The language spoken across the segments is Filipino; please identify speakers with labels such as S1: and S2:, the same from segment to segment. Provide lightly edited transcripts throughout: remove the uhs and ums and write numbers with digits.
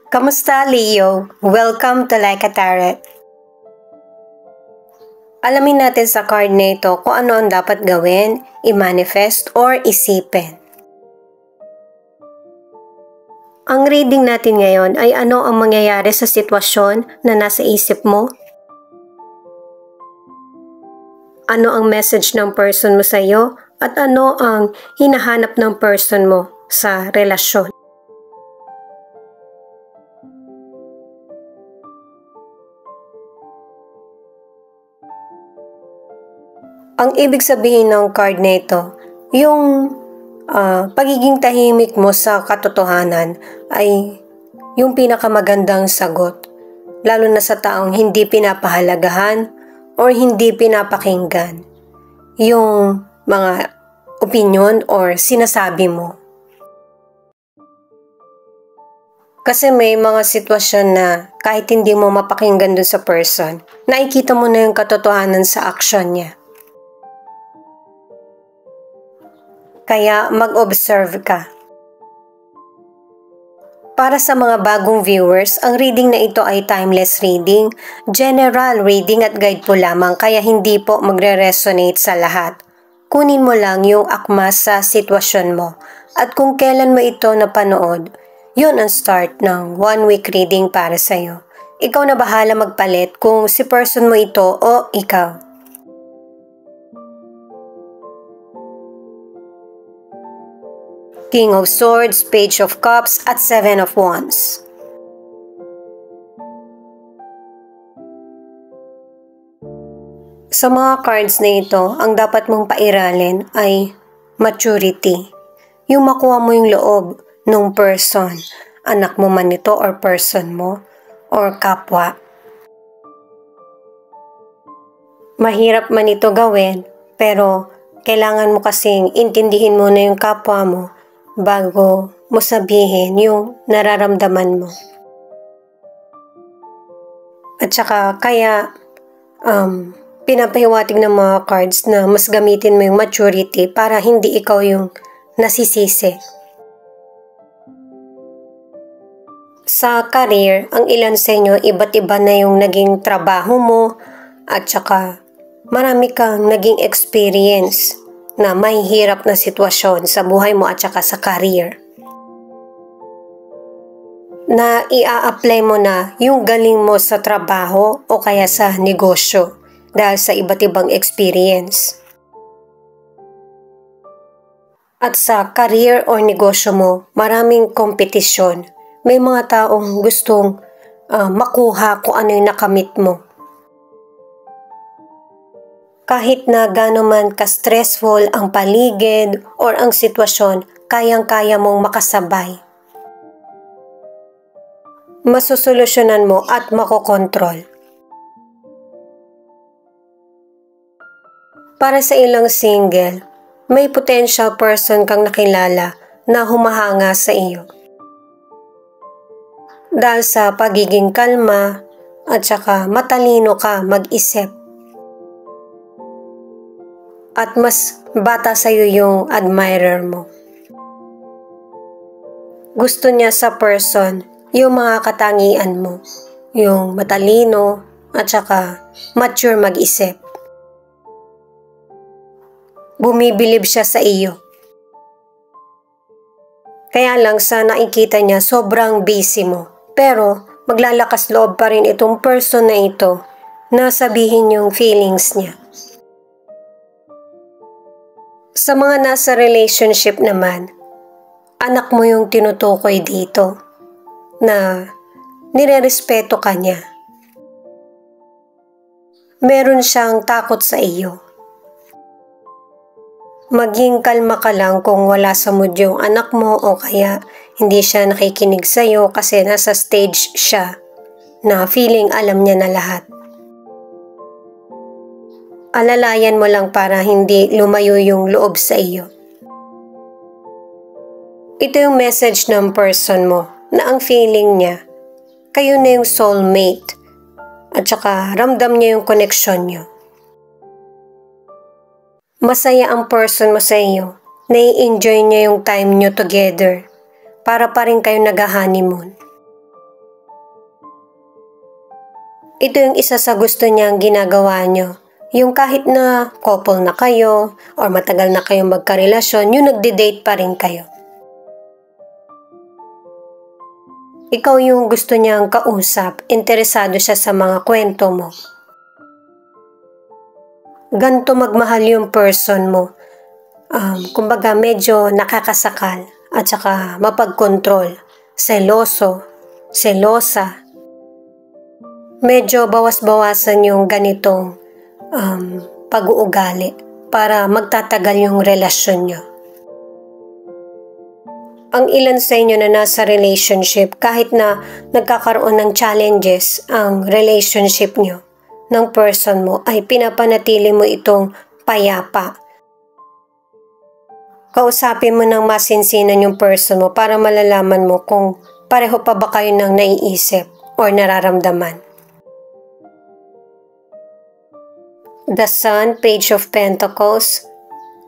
S1: Kamusta, Leo? Welcome to Like a Tarot. Alamin natin sa card na ito kung ano ang dapat gawin, i-manifest or isipin. Ang reading natin ngayon ay ano ang mangyayari sa sitwasyon na nasa isip mo? Ano ang message ng person mo sa iyo at ano ang hinahanap ng person mo sa relasyon? Ang ibig sabihin ng card na ito, yung pagiging tahimik mo sa katotohanan ay yung pinakamagandang sagot, lalo na sa taong hindi pinapahalagahan or hindi pinapakinggan yung mga opinion or sinasabi mo. Kasi may mga sitwasyon na kahit hindi mo mapakinggan dun sa person, nakikita mo na yung katotohanan sa action niya. Kaya mag-observe ka. Para sa mga bagong viewers, ang reading na ito ay timeless reading, general reading at guide po lamang kaya hindi po magre-resonate sa lahat. Kunin mo lang yung akma sa sitwasyon mo at kung kailan mo ito napanood, yun ang start ng 1 week reading para sa'yo. Ikaw na bahala magpalit kung si person mo ito o ikaw. King of Swords, Page of Cups, at 7 of Wands. Sa mga cards na ito, ang dapat mong pairalin ay maturity. Yung makuha mo yung loob ng person, anak mo man ito or person mo, or kapwa. Mahirap man ito gawin, pero kailangan mo kasing intindihin mo na yung kapwa mo bago mo sabihin yung nararamdaman mo. At saka kaya pinapahiwatig ng mga cards na mas gamitin mo yung maturity para hindi ikaw yung nasisisi. Sa career, ang ilan sa inyo iba't iba na yung naging trabaho mo at saka marami kang naging experience na may hirap na sitwasyon sa buhay mo at saka sa career. Na ia-apply mo na yung galing mo sa trabaho o kaya sa negosyo dahil sa iba't ibang experience. At sa career o negosyo mo, maraming kompetisyon. May mga taong gustong makuha kung ano yung nakamit mo. Kahit na gano'n man ka-stressful ang paligid or ang sitwasyon, kayang-kaya mong makasabay. Masusolusyonan mo at makokontrol. Para sa ilang single, may potential person kang nakilala na humahanga sa iyo. Dahil sa pagiging kalma at saka matalino ka mag-isip. At mas bata sa'yo yung admirer mo. Gusto niya sa person yung mga katangian mo, yung matalino at saka mature mag-isip. Bumibilib siya sa iyo. Kaya lang sa nakikita niya sobrang busy mo, pero maglalakas loob pa rin itong person na ito na sabihin yung feelings niya. Sa mga nasa relationship naman, anak mo yung tinutukoy dito na nirerespeto ka niya. Meron siyang takot sa iyo. Maging kalma ka lang kung wala sa mood yung anak mo o kaya hindi siya nakikinig sa iyo kasi nasa stage siya na feeling alam niya na lahat. Alalayan mo lang para hindi lumayo yung loob sa iyo. Ito yung message ng person mo na ang feeling niya, kayo na yung soulmate at saka ramdam niya yung connection niyo. Masaya ang person mo sa iyo, nai-enjoy niya yung time niyo together para pa rin kayo nag-honeymoon. Ito yung isa sa gusto niyang ginagawa nyo. Yung kahit na couple na kayo or matagal na kayong magkarelasyon, yung nagde-date pa rin kayo. Ikaw yung gusto niyang kausap, interesado siya sa mga kwento mo. Ganto magmahal yung person mo. Kumbaga medyo nakakasakal at saka mapagkontrol, seloso, selosa. Medyo bawas-bawasan yung ganitong pag-uugali para magtatagal yung relasyon nyo. Ang ilan sa inyo na nasa relationship, kahit na nagkakaroon ng challenges ang relationship nyo ng person mo, ay pinapanatili mo itong payapa. Kausapin mo ng masinsinan yung person mo para malalaman mo kung pareho pa ba kayo ng naiisip or nararamdaman. The Sun, Page of Pentacles,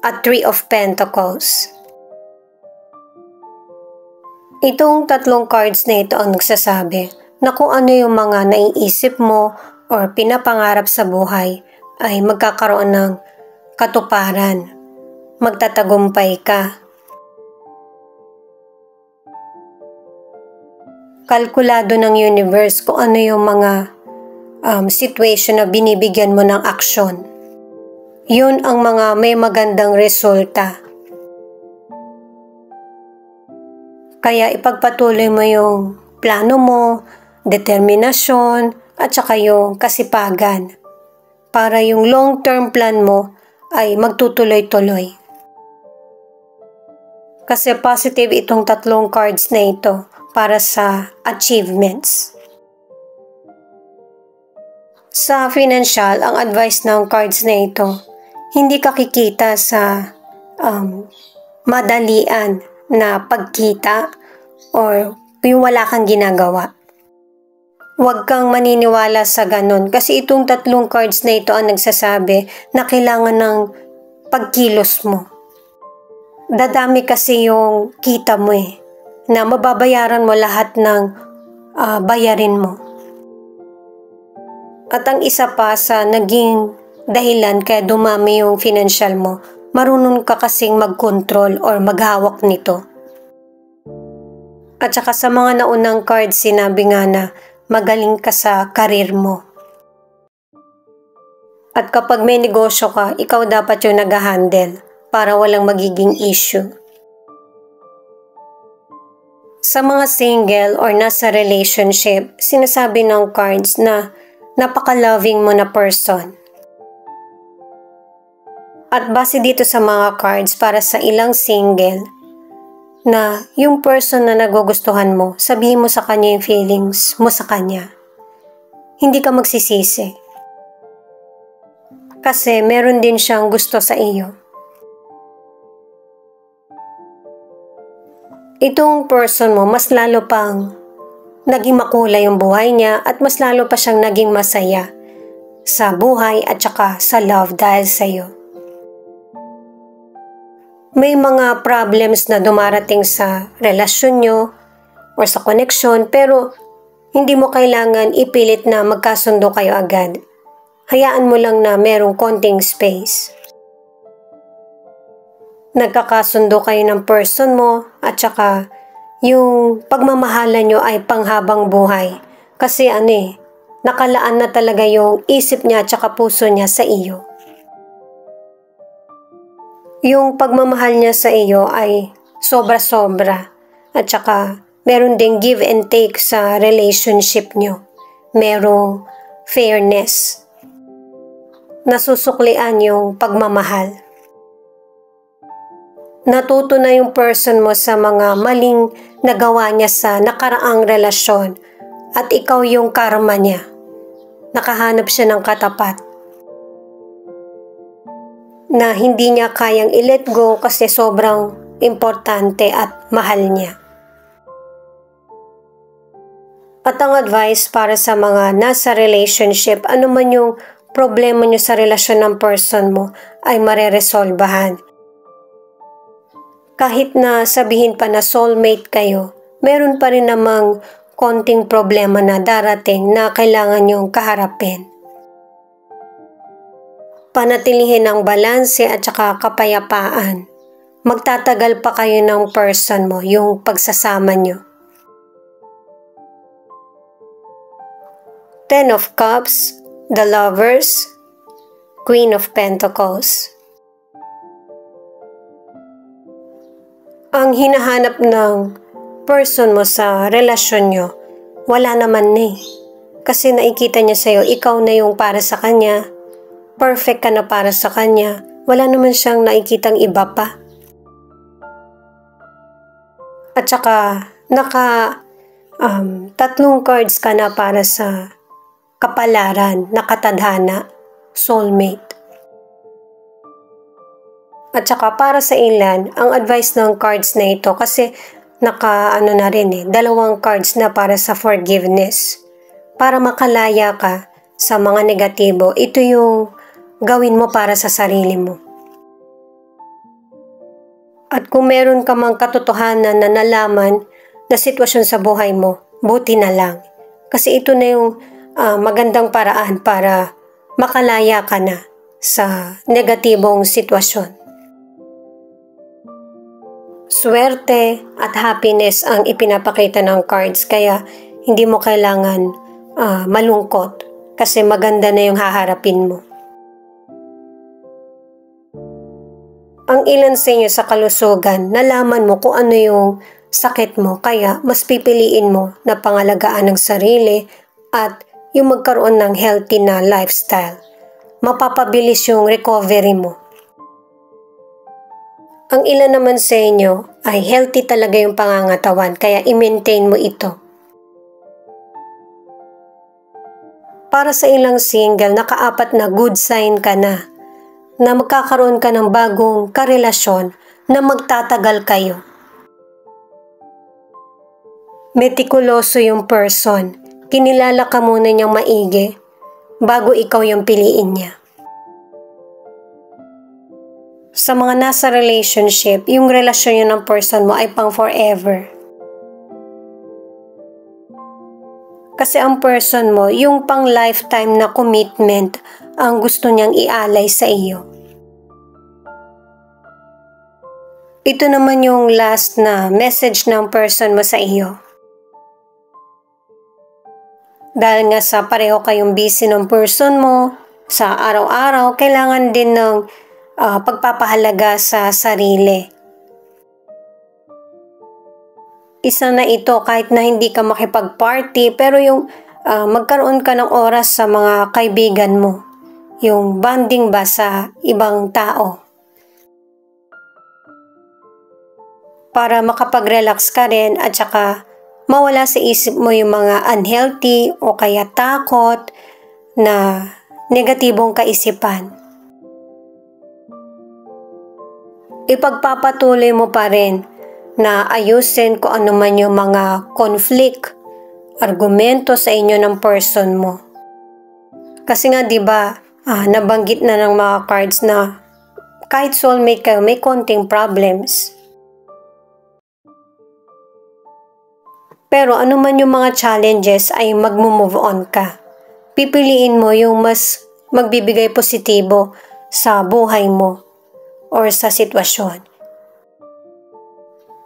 S1: at Three of Pentacles. Itong tatlong cards na ito ang nagsasabi na kung ano yung mga naiisip mo or pinapangarap sa buhay ay magkakaroon ng katuparan. Magtatagumpay ka. Kalkulado ng universe kung ano yung mga situation na binibigyan mo ng aksyon. Yun ang mga may magandang resulta. Kaya ipagpatuloy mo yung plano mo, determinasyon, at saka yung kasipagan para yung long-term plan mo ay magtutuloy-tuloy. Kasi positive itong tatlong cards na ito para sa achievements. Sa financial, ang advice ng cards na ito, hindi ka kikita sa madalian na pagkita or yung wala kang ginagawa. Huwag kang maniniwala sa ganun kasi itong tatlong cards na ito ang nagsasabi na kailangan ng pagkilos mo. Dadami kasi yung kita mo na mababayaran mo lahat ng bayarin mo. At ang isa pa sa naging dahilan kaya dumami yung financial mo, marunong ka kasing mag-control or maghawak nito. At saka sa mga naunang cards, sinabi nga na magaling ka sa karir mo. At kapag may negosyo ka, ikaw dapat yung nag-handle para walang magiging issue. Sa mga single or nasa relationship, sinasabi ng cards na napaka-loving mo na person. At base dito sa mga cards para sa ilang single, na yung person na nagugustuhan mo, sabihin mo sa kanya yung feelings mo sa kanya. Hindi ka magsisisi. Kasi meron din siyang gusto sa iyo. Itong person mo, mas lalo pang naging makulay yung buhay niya at mas lalo pa siyang naging masaya sa buhay at saka sa love dahil sa iyo. May mga problems na dumarating sa relasyon nyo or sa koneksyon pero hindi mo kailangan ipilit na magkasundo kayo agad. Hayaan mo lang na merong konting space. Nagkakasundo kayo ng person mo at saka yung pagmamahalan nyo ay panghabang buhay. Kasi nakalaan na talaga yung isip niya at saka puso niya sa iyo. Yung pagmamahal niya sa iyo ay sobra-sobra at saka meron ding give and take sa relationship nyo. Merong fairness. Nasusuklian yung pagmamahal. Natuto na yung person mo sa mga maling nagawa niya sa nakaraang relasyon at ikaw yung karma niya. Nakahanap siya ng katapat na hindi niya kayang i-let go kasi sobrang importante at mahal niya. At ang advice para sa mga nasa relationship, ano man yung problema niyo sa relasyon ng person mo ay mareresolbahan. Kahit na sabihin pa na soulmate kayo, meron pa rin namang konting problema na darating na kailangan niyong kaharapin. Panatilihin ang balanse at saka kapayapaan. Magtatagal pa kayo ng person mo, yung pagsasama niyo. Ten of Cups, the Lovers, Queen of Pentacles. Ang hinahanap ng person mo sa relasyon nyo, wala naman na eh. Kasi nakikita niya sa'yo, ikaw na yung para sa kanya, perfect ka na para sa kanya, wala naman siyang nakikitang iba pa. At saka, tatlong cards ka na para sa kapalaran, nakatadhana, soulmate. At saka para sa ilan, ang advice ng cards na ito kasi dalawang cards na para sa forgiveness. Para makalaya ka sa mga negatibo, ito yung gawin mo para sa sarili mo. At kung meron ka mang katotohanan na nalaman na sitwasyon sa buhay mo, buti na lang. Kasi ito na yung magandang paraan para makalaya ka na sa negatibong sitwasyon. Swerte at happiness ang ipinapakita ng cards, kaya hindi mo kailangan malungkot kasi maganda na yung haharapin mo. Ang ilan sa inyo sa kalusugan, nalaman mo kung ano yung sakit mo, kaya mas pipiliin mo na pangalagaan ng sarili at yung magkaroon ng healthy na lifestyle. Mapapabilis yung recovery mo. Ang ilan naman sa inyo ay healthy talaga yung pangangatawan, kaya i-maintain mo ito. Para sa ilang single, nakaapat na good sign ka na magkakaroon ka ng bagong karelasyon na magtatagal kayo. Metikuloso yung person. Kinilala ka muna niyang maigi bago ikaw yung piliin niya. Sa mga nasa relationship, yung relasyon niyo ng person mo ay pang forever. Kasi ang person mo, yung pang lifetime na commitment ang gusto niyang ialay sa iyo. Ito naman yung last na message ng person mo sa iyo. Dahil nga sa pareho kayong busy ng person mo, sa araw-araw, kailangan din ng pagpapahalaga sa sarili. Isa na ito kahit na hindi ka makipag-party, pero yung magkaroon ka ng oras sa mga kaibigan mo. Yung bonding ba sa ibang tao. Para makapag-relax ka rin at saka mawala sa isip mo yung mga unhealthy o kaya takot na negatibong kaisipan. Ipagpapatuloy mo pa rin na ayusin kung ano man yung mga conflict, argumento sa inyo ng person mo. Kasi nga 'di ba, nabanggit na ng mga cards na kahit soulmate kayo, may konting problems. Pero ano man yung mga challenges ay magmo-move on ka. Pipiliin mo yung mas magbibigay positibo sa buhay mo or sa sitwasyon.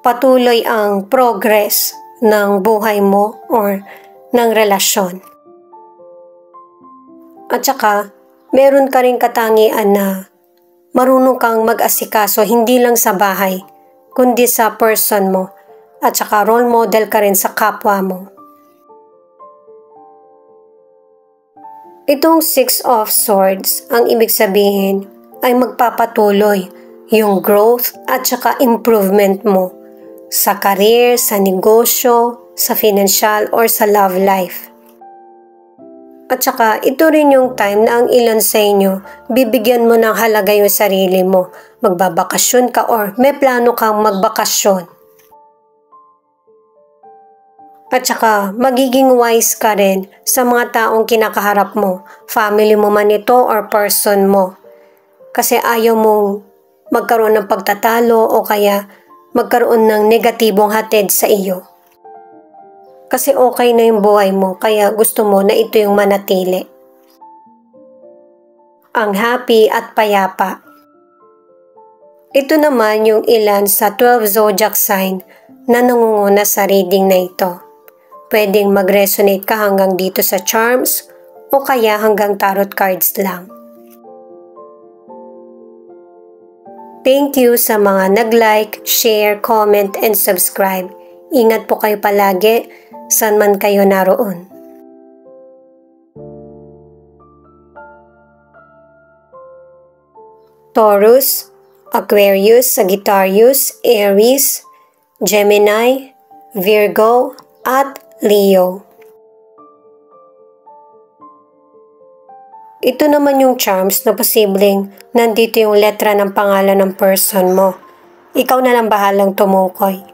S1: Patuloy ang progress ng buhay mo or ng relasyon. At saka, meron ka rin katangian na marunong kang mag-asikaso hindi lang sa bahay, kundi sa person mo. At saka role model ka rin sa kapwa mo. Itong Six of Swords, ang ibig sabihin ay magpapatuloy yung growth at saka improvement mo sa career, sa negosyo, sa financial or sa love life. At saka ito rin yung time na ang ilan sa inyo, bibigyan mo ng halaga yung sarili mo. Magbabakasyon ka or may plano kang magbakasyon. At saka magiging wise ka rin sa mga taong kinakaharap mo, family mo man ito or person mo. Kasi ayaw mong magkaroon ng pagtatalo o kaya magkaroon ng negatibong hatid sa iyo. kasi okay na yung buhay mo kaya gusto mo na ito yung manatili. Ang happy at payapa. Ito naman yung ilan sa 12 zodiac sign na nangunguna sa reading na ito. Pwedeng mag-resonate ka hanggang dito sa charms o kaya hanggang tarot cards lang. Thank you sa mga nag-like, share, comment, and subscribe. Ingat po kayo palagi, saan man kayo naroon. Taurus, Aquarius, Sagittarius, Aries, Gemini, Virgo, at Leo. Ito naman yung charms na posibleng nandito yung letra ng pangalan ng person mo. Ikaw na lang bahalang tumukoy.